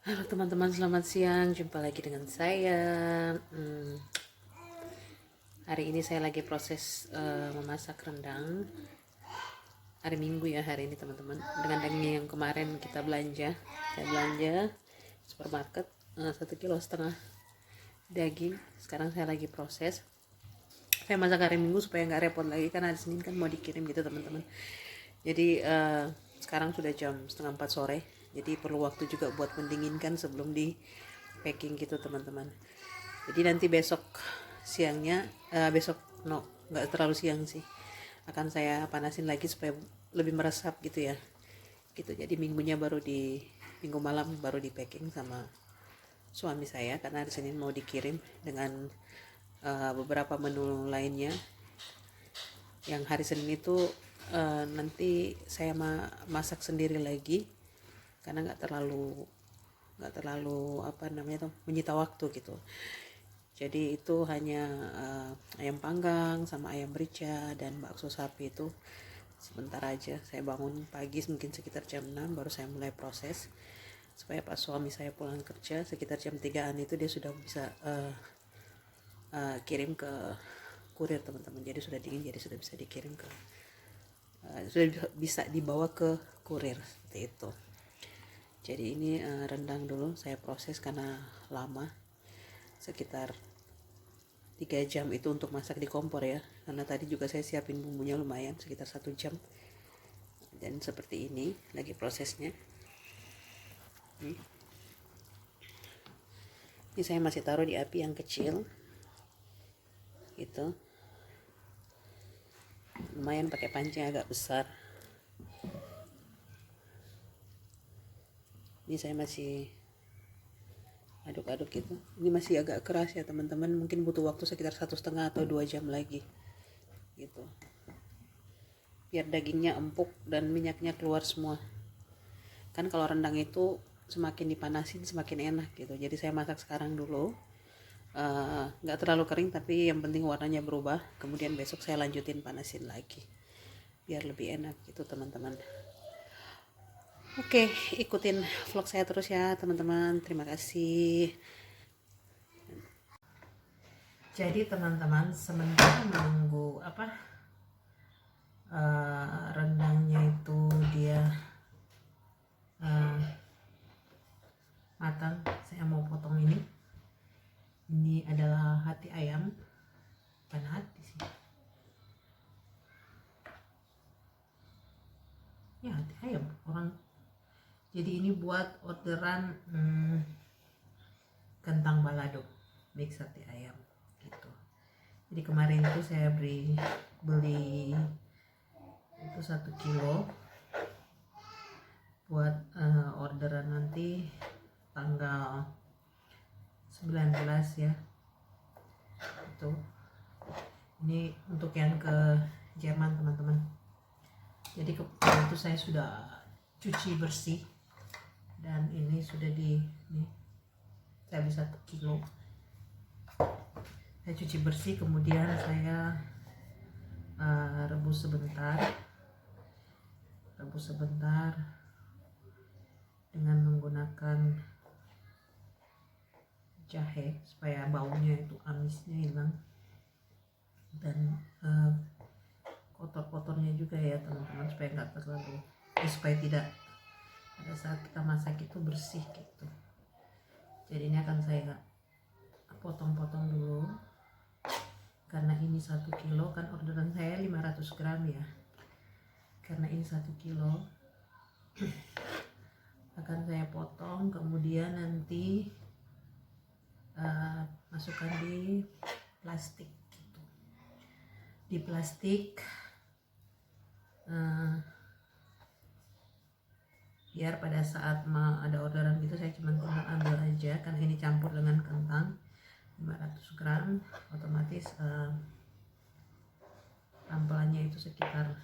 Halo teman-teman, selamat siang. Jumpa lagi dengan saya. Hari ini saya lagi proses memasak rendang. Hari Minggu ya hari ini teman-teman. Dengan daging yang kemarin kita belanja. Saya belanja supermarket 1,5 kilo daging. Sekarang saya lagi proses. Saya masak hari Minggu supaya nggak repot lagi karena hari Senin kan mau dikirim gitu teman-teman. Jadi sekarang sudah jam 3:30 sore. Jadi perlu waktu juga buat mendinginkan sebelum di packing gitu teman-teman. Jadi nanti besok siangnya, besok no, nggak terlalu siang sih. Akan saya panasin lagi supaya lebih meresap gitu ya. Gitu. Jadi minggu malam baru di packing sama suami saya karena hari Senin mau dikirim dengan beberapa menu lainnya. Yang hari Senin itu nanti saya masak sendiri lagi karena nggak terlalu apa namanya tuh menyita waktu gitu. Jadi itu hanya ayam panggang sama ayam merica dan bakso sapi itu sebentar aja. Saya bangun pagi mungkin sekitar jam 6 baru saya mulai proses supaya pas suami saya pulang kerja sekitar jam 3-an itu dia sudah bisa kirim ke kurir teman-teman. Jadi sudah dingin, jadi sudah bisa dikirim ke sudah bisa dibawa ke kurir seperti itu. Jadi ini rendang dulu saya proses karena lama, sekitar 3 jam itu untuk masak di kompor ya, karena tadi juga saya siapin bumbunya lumayan sekitar 1 jam. Dan seperti ini lagi prosesnya. Ini saya masih taruh di api yang kecil gitu, lumayan pakai panci agak besar. Ini saya masih aduk-aduk gitu. Ini masih agak keras ya teman-teman, mungkin butuh waktu sekitar 1,5 atau 2 jam lagi gitu, biar dagingnya empuk dan minyaknya keluar semua. Kan kalau rendang itu semakin dipanasin semakin enak gitu. Jadi saya masak sekarang dulu, nggak terlalu kering tapi yang penting warnanya berubah, kemudian besok saya lanjutin panasin lagi biar lebih enak gitu teman-teman. Oke, ikutin vlog saya terus ya teman-teman. Terima kasih. Jadi teman-teman, sementara menunggu rendangnya itu dia matang, saya mau potong ini. Ini adalah hati ayam, bukan hati sih. Ya hati ayam orang. Jadi ini buat orderan kentang balado mix hati ayam gitu. Jadi kemarin itu saya beli itu 1 kilo buat orderan nanti tanggal 19 ya. Itu ini untuk yang ke Jerman teman-teman. Jadi itu saya sudah cuci bersih dan ini sudah saya beli 1 kilo. Saya cuci bersih, kemudian saya rebus sebentar dengan menggunakan jahe supaya baunya itu amisnya hilang dan kotor-kotornya juga ya teman-teman, supaya nggak terlalu supaya tidak pada saat kita masak itu bersih gitu. Jadi ini akan saya potong-potong dulu karena ini 1 kilo kan, orderan saya 500 gram ya. Karena ini 1 kilo akan saya potong, kemudian nanti masukkan di plastik gitu. Di plastik biar pada saat ada orderan gitu saya cuma tinggal ambil aja, karena ini campur dengan kentang 500 gram, otomatis tampilannya itu sekitar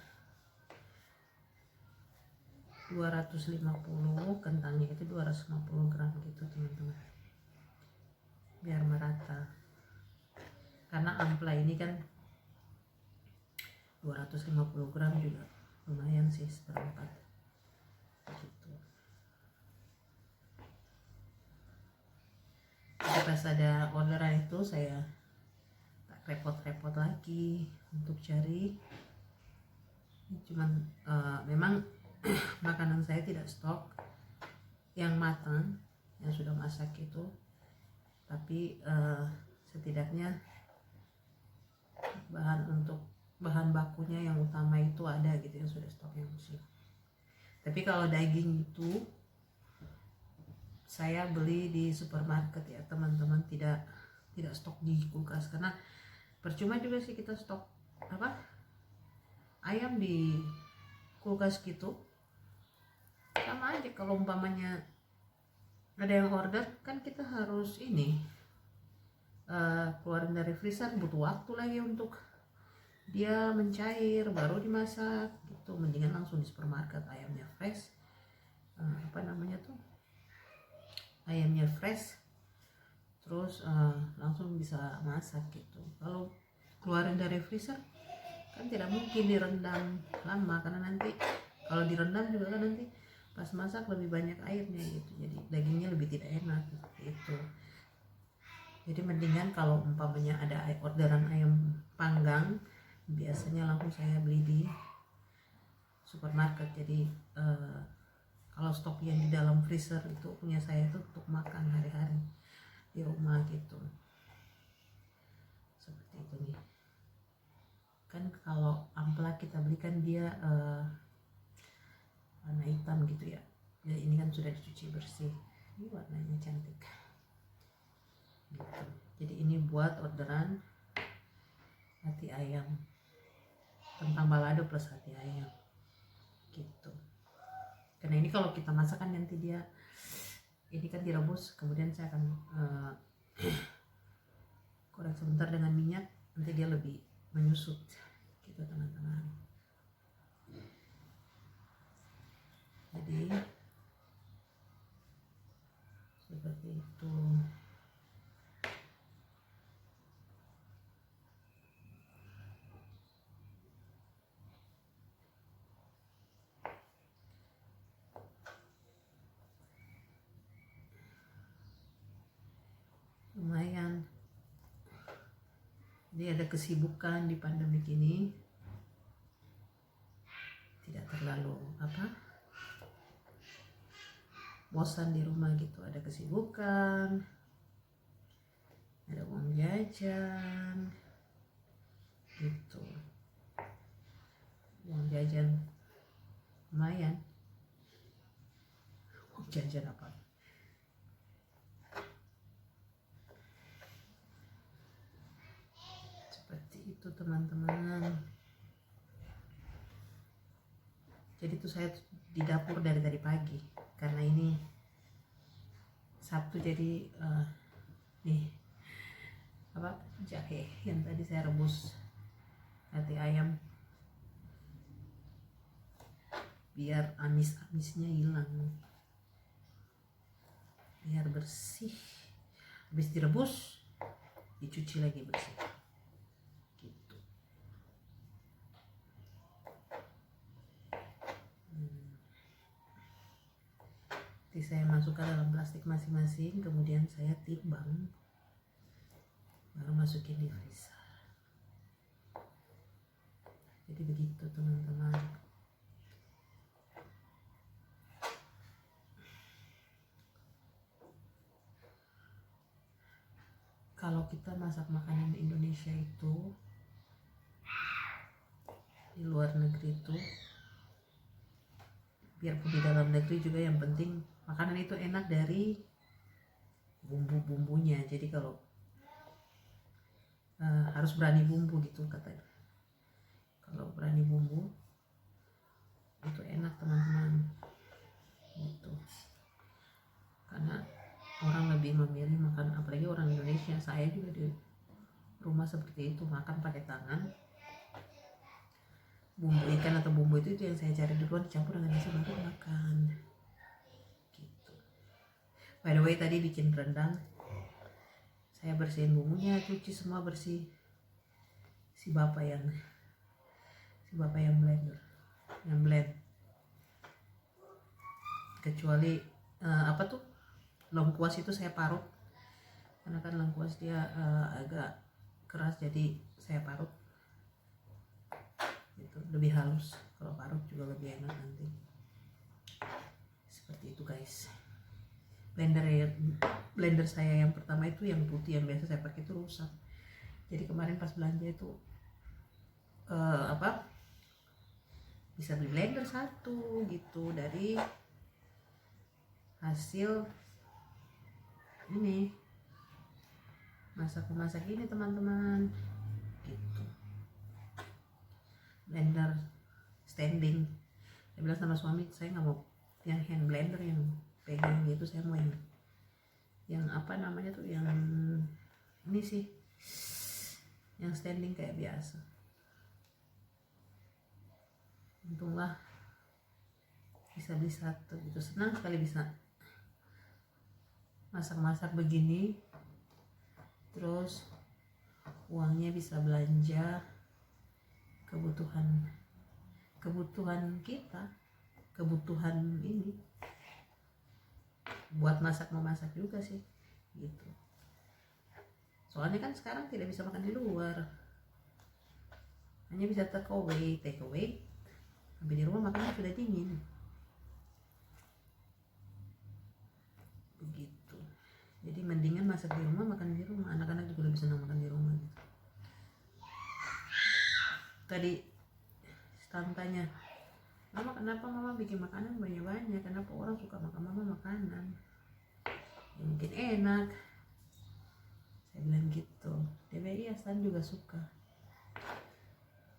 250, kentangnya itu 250 gram gitu teman-teman, biar merata. Karena ampla ini kan 250 gram juga lumayan sih, seperempat gitu. pas ada orderan itu saya tak repot-repot lagi untuk cari. Cuman memang makanan saya tidak stok yang matang, yang sudah masak itu, tapi setidaknya bahan bakunya yang utama itu ada gitu, yang sudah stok yang bersih. Tapi kalau daging itu saya beli di supermarket ya teman-teman, tidak stok di kulkas, karena percuma juga sih kita stok ayam di kulkas gitu. Sama aja kalau umpamanya ada yang order, kan kita harus keluarin dari freezer, butuh waktu lagi untuk dia mencair baru dimasak gitu. Mendingan langsung di supermarket, ayamnya fresh, ayamnya fresh, terus langsung bisa masak gitu. Kalau keluarin dari freezer kan tidak mungkin direndam lama, karena nanti kalau direndam juga kan nanti pas masak lebih banyak airnya gitu, jadi dagingnya lebih tidak enak gitu. Jadi mendingan kalau umpamanya ada orderan ayam panggang, biasanya langsung saya beli di supermarket. Jadi kalau stok yang di dalam freezer itu punya saya itu untuk makan hari-hari di rumah gitu. Seperti itu nih. Kan kalau ampela kita beli kan dia warna hitam gitu ya. Ya ini kan sudah dicuci bersih. Ini warnanya cantik. Gitu. Jadi ini buat orderan hati ayam, kentang balado plus hati ayam gitu. Karena ini kalau kita masak kan nanti dia ini kan direbus, kemudian saya akan goreng sebentar dengan minyak, nanti dia lebih menyusut gitu teman-teman. Jadi seperti itu. Lumayan. Jadi ada kesibukan di pandemi ini, tidak terlalu bosan di rumah gitu. Ada kesibukan, ada uang jajan gitu. Uang jajan lumayan. Uang jajan apa? Seperti itu teman-teman. Jadi tuh saya di dapur dari tadi pagi, karena ini Sabtu, jadi jahe yang tadi saya rebus hati ayam biar amis-amisnya hilang, biar bersih. Habis direbus dicuci lagi bersih gitu. Jadi saya masukkan dalam plastik masing-masing, kemudian saya timbang, baru masukin di freezer. Jadi begitu teman-teman. Kalau kita masak makanan Indonesia itu di luar negeri itu, biarpun di dalam negeri juga, yang penting makanan itu enak dari bumbu-bumbunya. Jadi kalau harus berani bumbu gitu katanya. Kalau berani bumbu itu enak teman-teman gitu. Karena orang lebih memilih makan, apalagi orang Indonesia, saya juga di rumah seperti itu, makan pakai tangan. Bumbu ikan atau bumbu itu yang saya cari duluan, dicampur dengan nasi baru makan gitu. By the way, tadi bikin rendang, saya bersihin bumbunya, cuci semua bersih. Si bapak yang blend, kecuali lengkuas itu saya parut karena kan lengkuas dia agak keras, jadi saya parut gitu, lebih halus. Kalau parut juga lebih enak nanti. Seperti itu guys. Blender saya yang pertama itu yang putih yang biasa saya pakai itu rusak, jadi kemarin pas belanja itu bisa beli blender satu gitu dari hasil ini masak ini teman-teman gitu. Blender standing. Saya bilang sama suami, saya nggak mau yang hand blender yang pegang gitu, saya mau yang apa namanya tuh, yang ini sih, yang standing kayak biasa. Untunglah bisa beli satu gitu, senang sekali bisa masak-masak begini, terus uangnya bisa belanja kebutuhan kita, kebutuhan ini buat memasak juga sih gitu. Soalnya kan sekarang tidak bisa makan di luar, hanya bisa take away, tapi di rumah makannya sudah dingin begitu. Jadi mendingan masak di rumah, makan di rumah. Anak-anak juga lebih senang makan di rumah gitu. Tadi tantanya, Mama kenapa Mama bikin makanan banyak-banyak, kenapa orang suka makan Mama makanan, ya mungkin enak, saya bilang gitu. Dia bilang iya, Stan juga suka.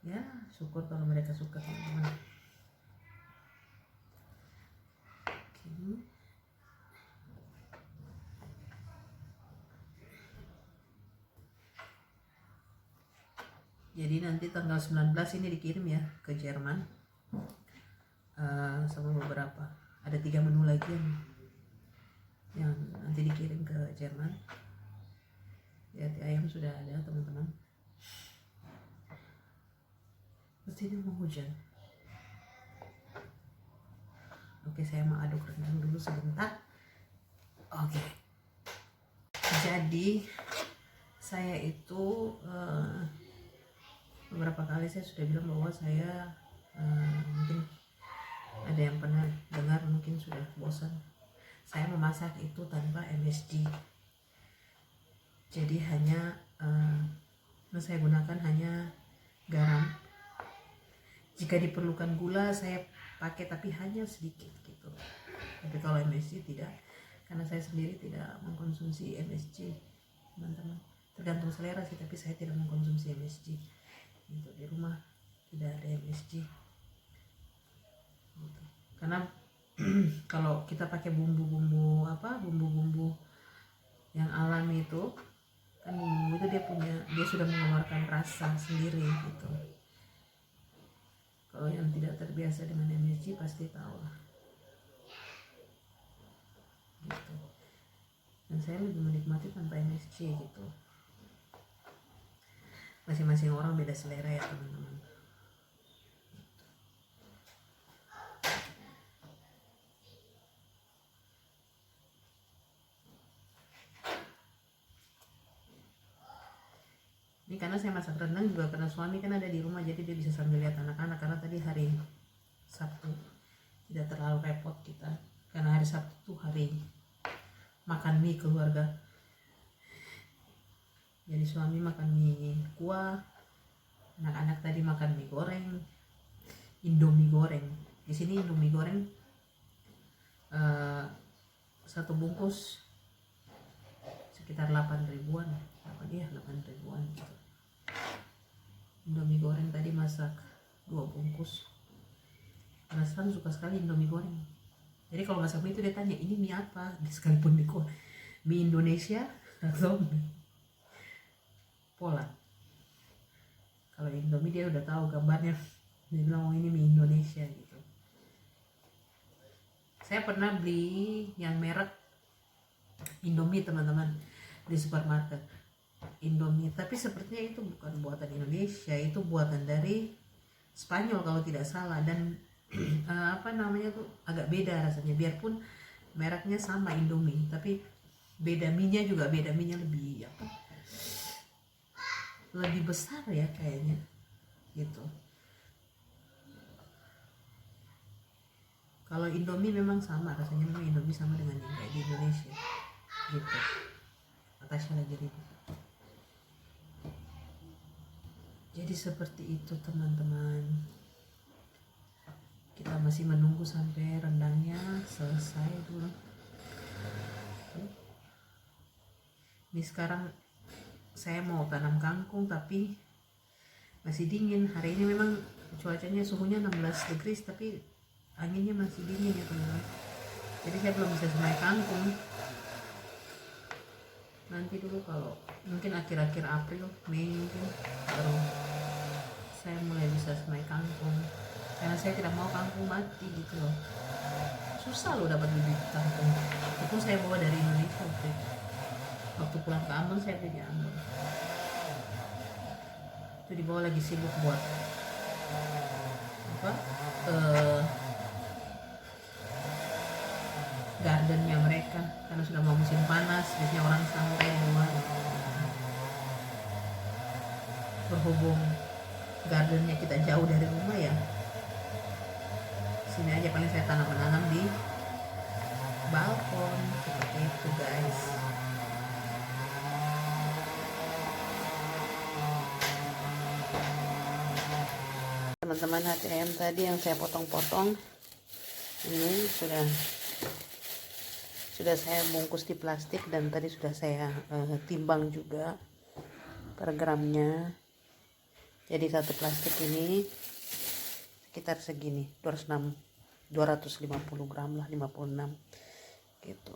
Ya syukur kalau mereka suka teman-teman. Oke. Jadi nanti tanggal 19 ini dikirim ya ke Jerman, sama beberapa, ada 3 menu lagi yang nanti dikirim ke Jerman. Ya, ayam sudah ada teman-teman. Pasti ini mau hujan. Oke, saya mau aduk rendang dulu sebentar. Oke. Jadi saya itu beberapa kali saya sudah bilang bahwa saya mungkin ada yang pernah dengar, mungkin sudah bosan, saya memasak itu tanpa MSG. Jadi hanya saya gunakan hanya garam. Jika diperlukan gula saya pakai, tapi hanya sedikit gitu. Tapi kalau MSG tidak, karena saya sendiri tidak mengkonsumsi MSG teman-teman. Tergantung selera sih, tapi saya tidak mengkonsumsi MSG. Untuk di rumah tidak ada MSG gitu. Karena kalau kita pakai bumbu-bumbu yang alami itu kan, bumbu itu dia sudah mengeluarkan rasa sendiri gitu. Kalau yang tidak terbiasa dengan MSG pasti tahu lah gitu. Dan saya lebih menikmati tanpa MSG gitu. Masing-masing orang beda selera ya teman-teman. Ini karena saya masak rendang juga karena suami kan ada di rumah, jadi dia bisa sambil lihat anak-anak. Karena tadi hari Sabtu tidak terlalu repot kita, karena hari Sabtu tuh hari makan mie keluarga. Jadi suami makan mie kuah, anak-anak tadi makan mie goreng, Indomie goreng. Di sini Indomie goreng satu bungkus sekitar 8 ribuan, 8 ribuan gitu. Indomie goreng tadi masak 2 bungkus. Karena Stan suka sekali Indomie goreng. Jadi kalau masak mie itu dia tanya, ini mie apa? Sekalipun mie Indonesia atau Poland. Kalau Indomie dia udah tahu gambarnya, dia bilang oh ini mie Indonesia gitu. Saya pernah beli yang merek Indomie teman-teman di supermarket, Indomie, tapi sepertinya itu bukan buatan Indonesia, itu buatan dari Spanyol kalau tidak salah. Dan agak beda rasanya, biarpun mereknya sama Indomie, tapi beda minyak juga, beda minyak lebih apa, lebih besar ya kayaknya gitu. Kalau Indomie memang sama rasanya, memang Indomie sama dengan yang kayak di Indonesia gitu. Natasha lagi ribut. Jadi seperti itu teman-teman, kita masih menunggu sampai rendangnya selesai dulu. Ini sekarang saya mau tanam kangkung tapi masih dingin. Hari ini memang cuacanya suhunya 16 degrees tapi anginnya masih dingin ya teman-teman. Jadi saya belum bisa semai kangkung. Nanti dulu kalau mungkin akhir-akhir April, Mei mungkin baru saya mulai bisa semai kangkung. Karena saya tidak mau kangkung mati gitu loh. Susah loh dapat bibit kangkung. Itu saya bawa dari Indonesia waktu pulang ke Ambon, saya beli di Ambon. Itu dibawa lagi sibuk buat apa? Gardennya mereka karena sudah mau musim panas, biasanya orang santai luar. Berhubung gardennya kita jauh dari rumah ya, sini aja paling saya tanam di balkon seperti itu guys. Teman-teman, hati ayam tadi yang saya potong-potong ini sudah saya bungkus di plastik dan tadi sudah saya timbang juga per gramnya. Jadi satu plastik ini sekitar segini, 250 gram lah, 56 gitu.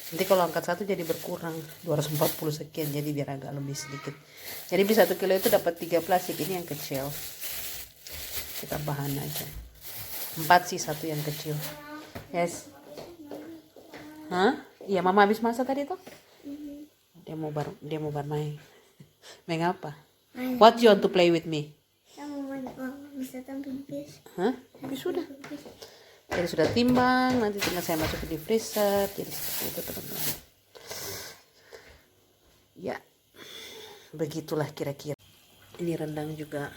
Nanti kalau angkat satu jadi berkurang 240 sekian, jadi biar agak lebih sedikit. Jadi di 1 kilo itu dapat 3 plastik. Ini yang kecil, kita bahan aja 4 sih, satu yang kecil. Yes. Hah? Iya, mama habis masak tadi tuh. Dia mau bermain. Main apa? What you want to play with me? Bisa tampil bis. Hah? Habis sudah. Jadi sudah timbang, nanti tinggal saya masukin di freezer. Jadi seperti itu teman-teman. Ya, begitulah kira-kira. Ini rendang juga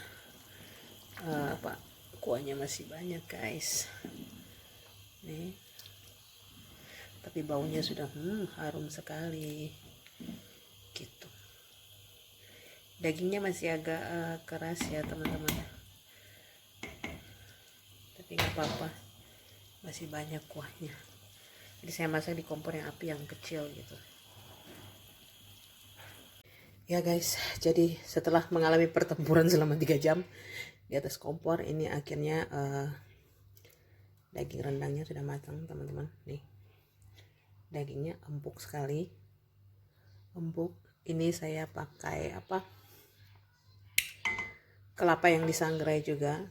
kuahnya masih banyak guys. Nih. Tapi baunya sudah harum sekali. Gitu. Dagingnya masih agak keras ya teman-teman. Tapi nggak apa-apa, masih banyak kuahnya. Jadi saya masak di kompor yang api yang kecil gitu. Ya guys, jadi setelah mengalami pertempuran selama 3 jam di atas kompor, ini akhirnya daging rendangnya sudah matang teman-teman. Nih, dagingnya empuk sekali, empuk. Ini saya pakai kelapa yang disangrai juga,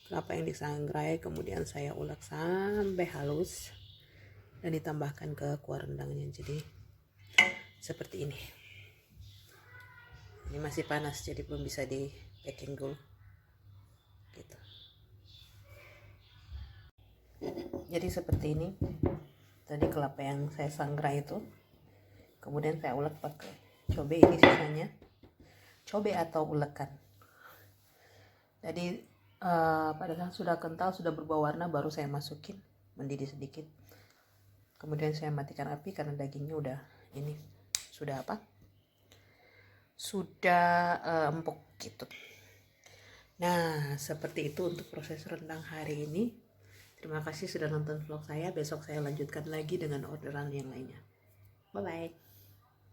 kelapa yang disangrai, kemudian saya ulek sampai halus dan ditambahkan ke kuah rendangnya. Jadi seperti ini. Ini masih panas jadi belum bisa di packing dulu gitu. Jadi seperti ini tadi kelapa yang saya sangrai itu, kemudian saya ulek pakai cabai. Ini sisanya cabai atau ulekan. Jadi pada saat sudah kental, sudah berubah warna, baru saya masukin, mendidih sedikit. Kemudian saya matikan api karena dagingnya udah ini sudah empuk gitu. Nah, seperti itu untuk proses rendang hari ini. Terima kasih sudah nonton vlog saya. Besok saya lanjutkan lagi dengan orderan yang lainnya. Bye bye.